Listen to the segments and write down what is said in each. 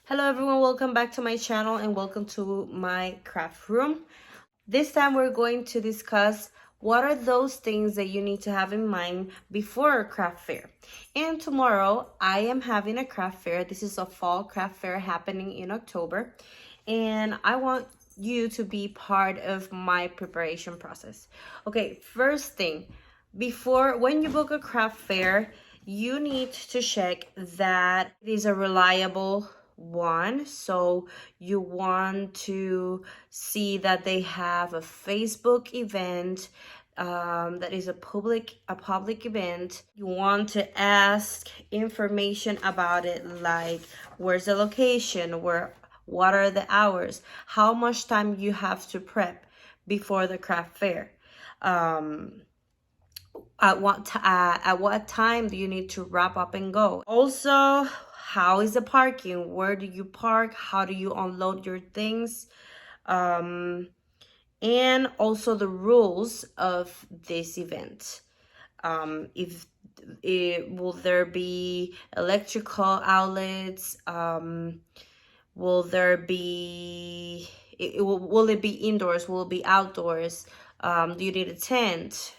Hello everyone, welcome back to my channel and welcome to my craft room. This time we're going to discuss what are those things that you need to have in mind before a craft fair. And tomorrow I am having a craft fair. This is a fall craft fair happening in October, and I want you to be part of my preparation process. Okay, first thing, when you book a craft fair, you need to check that it is a reliable one. So you want to see that they have a Facebook event, that is a public event. You want to ask information about it, like where's the location, what are the hours, how much time you have to prep before the craft fair, at what time do you need to wrap up and go. Also, how is the parking, where do you park, how do you unload your things, and also the rules of this event. If it will there be electrical outlets, will there be will it be indoors, will it be outdoors, do you need a tent?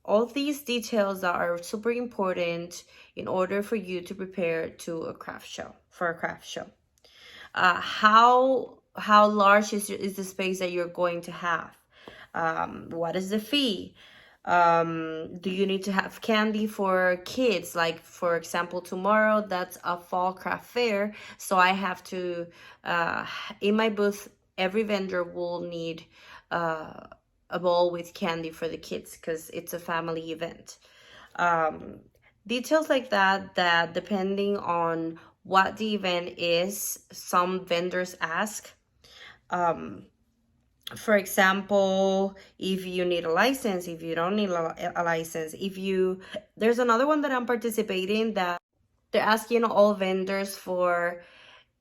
All these details are super important in order for you to prepare to a craft show, for a craft show. How large is the space that you're going to have? What is the fee? Do you need to have candy for kids? Like, for example, tomorrow, that's a fall craft fair. So I have to, in my booth, every vendor will need a bowl with candy for the kids because it's a family event. Details like that depending on what the event is, some vendors ask. For example, if you need a license, if you don't need a license, there's another one that I'm participating that they're asking all vendors for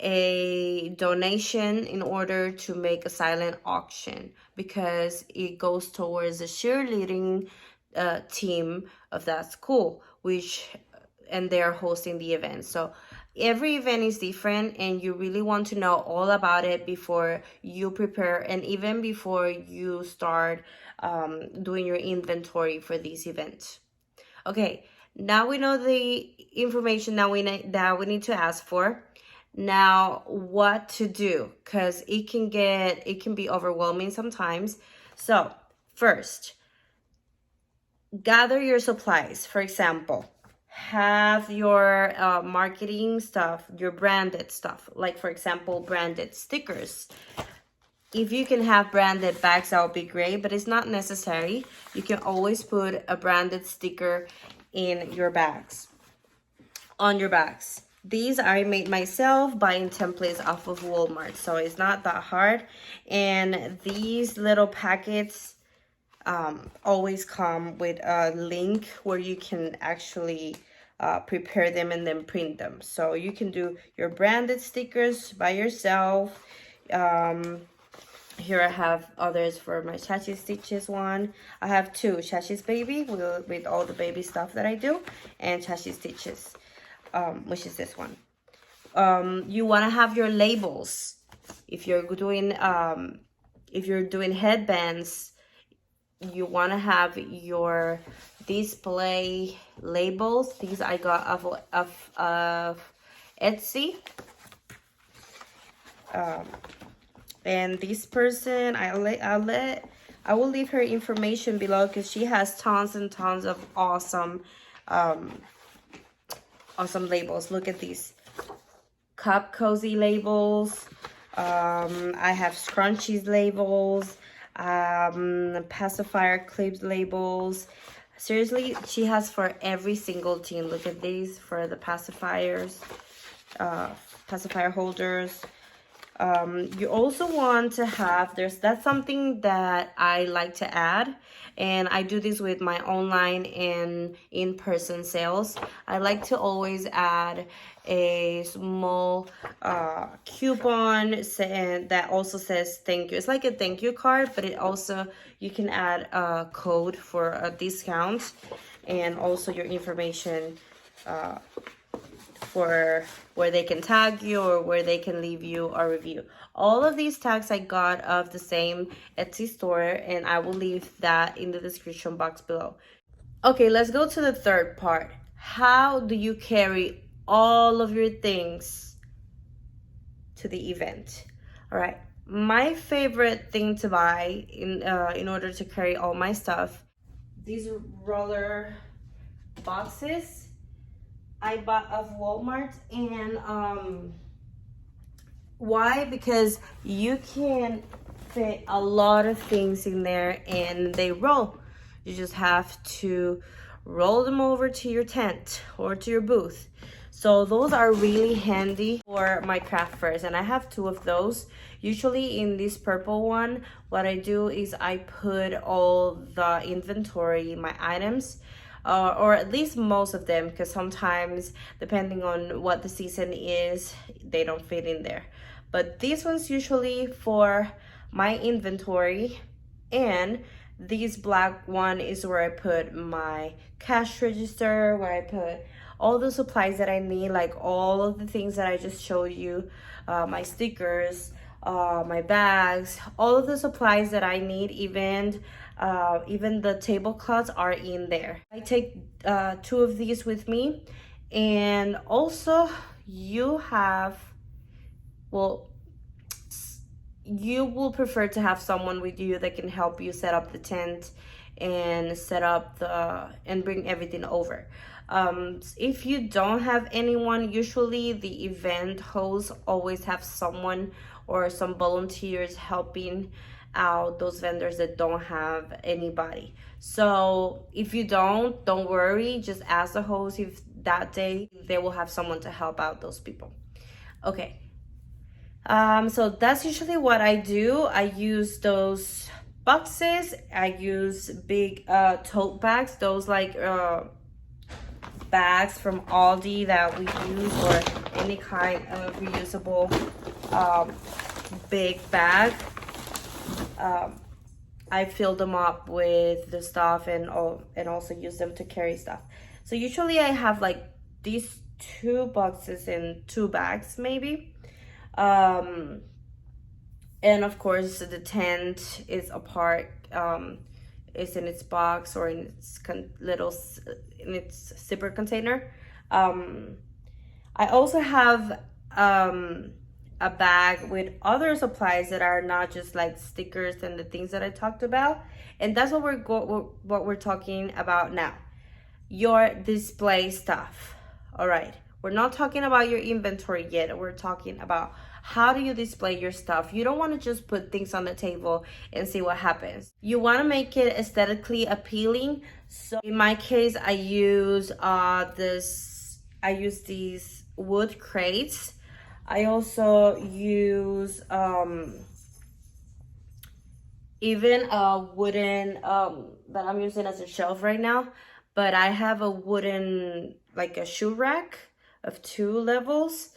a donation in order to make a silent auction, because it goes towards the cheerleading team of that school, and they're hosting the event. So every event is different, and you really want to know all about it before you prepare, and even before you start doing your inventory for these events. Okay, now we know the information that we need to ask for. Now, what to do, because it can be overwhelming sometimes. So first, gather your supplies. For example, have your marketing stuff, your branded stuff, like for example, branded stickers. If you can have branded bags, that would be great, but it's not necessary. You can always put a branded sticker in your bags, on your bags. These I made myself buying templates off of Walmart, so it's not that hard. And these little packets always come with a link where you can actually prepare them and then print them. So you can do your branded stickers by yourself. Here I have others for my Chachi Stitches one. I have two, Chachi's Baby with all the baby stuff that I do, and Chachi Stitches, which is this one. You want to have your labels. If you're doing headbands, you want to have your display labels. These I got of Etsy. And this person, I will leave her information below, because she has tons and tons of awesome labels. Look at these cup cozy labels. I have scrunchies labels, pacifier clips labels. Seriously, she has for every single team. Look at these for the pacifiers, pacifier holders. You also want to have, that's something that I like to add, and I do this with my online and in-person sales. I like to always add a small coupon that also says thank you. It's like a thank you card, but it also, you can add a code for a discount, and also your information for where they can tag you or where they can leave you a review. All of these tags I got of the same Etsy store, and I will leave that in the description box below. Okay, let's go to the third part. How do you carry all of your things to the event? All right, my favorite thing to buy in order to carry all my stuff, these roller boxes I bought of Walmart. And why? Because you can fit a lot of things in there and they roll. You just have to roll them over to your tent or to your booth. So those are really handy for my craft fairs, and I have two of those. Usually in this purple one, what I do is I put all the inventory, my items, or at least most of them, because sometimes depending on what the season is, they don't fit in there. But this one's usually for my inventory, and this black one is where I put my cash register, where I put all the supplies that I need, like all of the things that I just showed you, my stickers, my bags, all of the supplies that I need, even the tablecloths are in there. I take two of these with me. And also you have, well, you will prefer to have someone with you that can help you set up the tent and set up and bring everything over. If you don't have anyone, usually the event hosts always have someone or some volunteers helping out those vendors that don't have anybody. So if you don't worry, just ask the host if that day they will have someone to help out those people. Okay. So that's usually what I do. I use those boxes. I use big tote bags, those like bags from Aldi that we use, or any kind of reusable big bag. I fill them up with the stuff and also use them to carry stuff. So usually I have like these two boxes in two bags maybe. And of course the tent is apart, is in its box or in its zipper container. I also have a bag with other supplies that are not just like stickers and the things that I talked about, and that's what we're talking about now. Your display stuff. All right, we're not talking about your inventory yet. We're talking about how do you display your stuff. You don't want to just put things on the table and see what happens. You want to make it aesthetically appealing. So in my case, I use these wood crates. I also use even a wooden that I'm using as a shelf right now, but I have a wooden, like a shoe rack of 2 levels,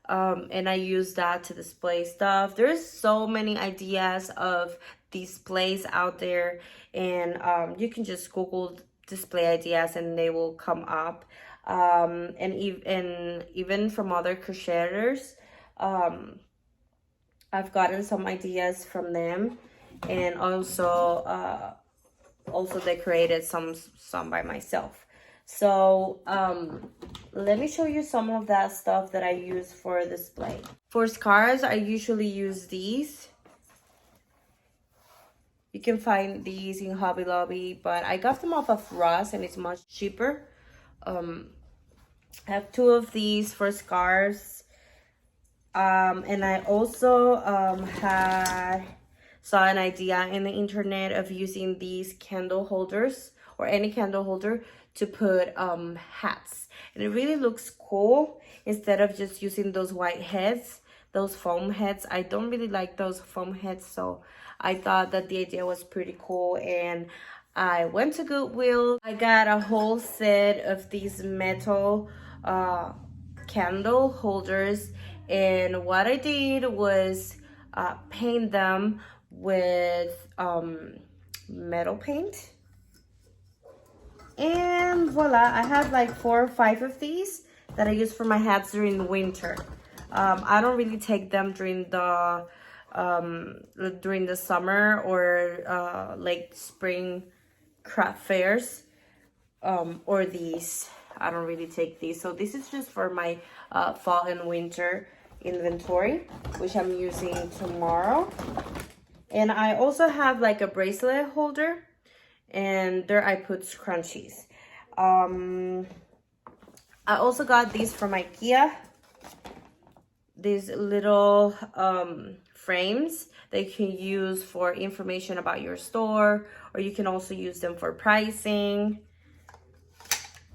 and I use that to display stuff. There's so many ideas of displays out there, and you can just Google display ideas and they will come up, and even from other crocheters. I've gotten some ideas from them, and also they created some by myself. So let me show you some of that stuff that I use for display. For scarves, I usually use these. You can find these in Hobby Lobby, but I got them off of Ross and it's much cheaper. I have 2 of these for scarves. And I also saw an idea in the internet of using these candle holders or any candle holder to put hats, and it really looks cool instead of just using those white heads, those foam heads. I don't really like those foam heads, so I thought that the idea was pretty cool, and I went to Goodwill. I got a whole set of these metal candle holders, and what I did was paint them with metal paint, and voila, I have like 4 or 5 of these that I use for my hats during the winter. I don't really take them during the summer or like spring craft fairs, or these. I don't really take these. So this is just for my fall and winter inventory, which I'm using tomorrow. And I also have like a bracelet holder, and there I put scrunchies. I also got these from IKEA. These little frames that you can use for information about your store, or you can also use them for pricing.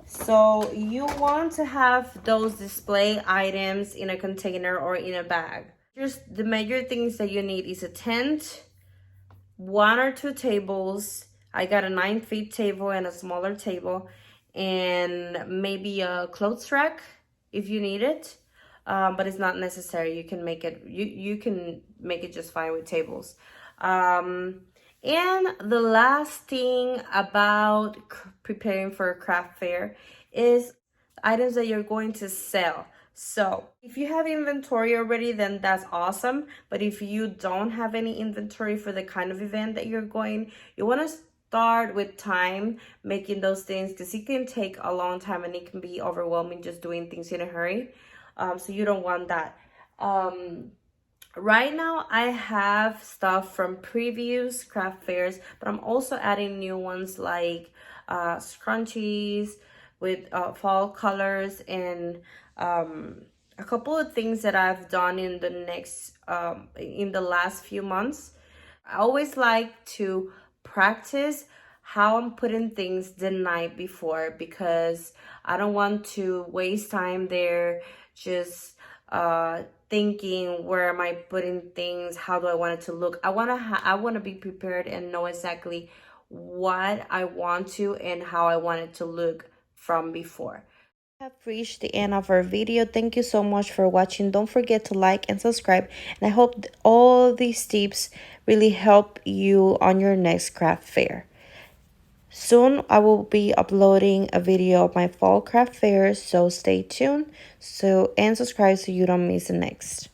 So you want to have those display items in a container or in a bag. Just the major things that you need is a tent, 1 or 2 tables. I got a 9-feet table and a smaller table, and maybe a clothes rack if you need it. But it's not necessary. You can make it. You can make it just fine with tables. And the last thing about preparing for a craft fair is items that you're going to sell. So if you have inventory already, then that's awesome. But if you don't have any inventory for the kind of event that you're going, you want to start with time making those things, because it can take a long time and it can be overwhelming just doing things in a hurry. So you don't want that. Right now I have stuff from previous craft fairs, but I'm also adding new ones like scrunchies with fall colors, and a couple of things that I've done in the last few months. I always like to practice how I'm putting things the night before, because I don't want to waste time there just thinking, where am I putting things, how do I want it to look. I want to be prepared and know exactly what I want to and how I want it to look from before. We have reached the end of our video. Thank you so much for watching. Don't forget to like and subscribe, and I hope all these tips really help you on your next craft fair. Soon I will be uploading a video of my fall craft fair, so stay tuned and subscribe so you don't miss the next.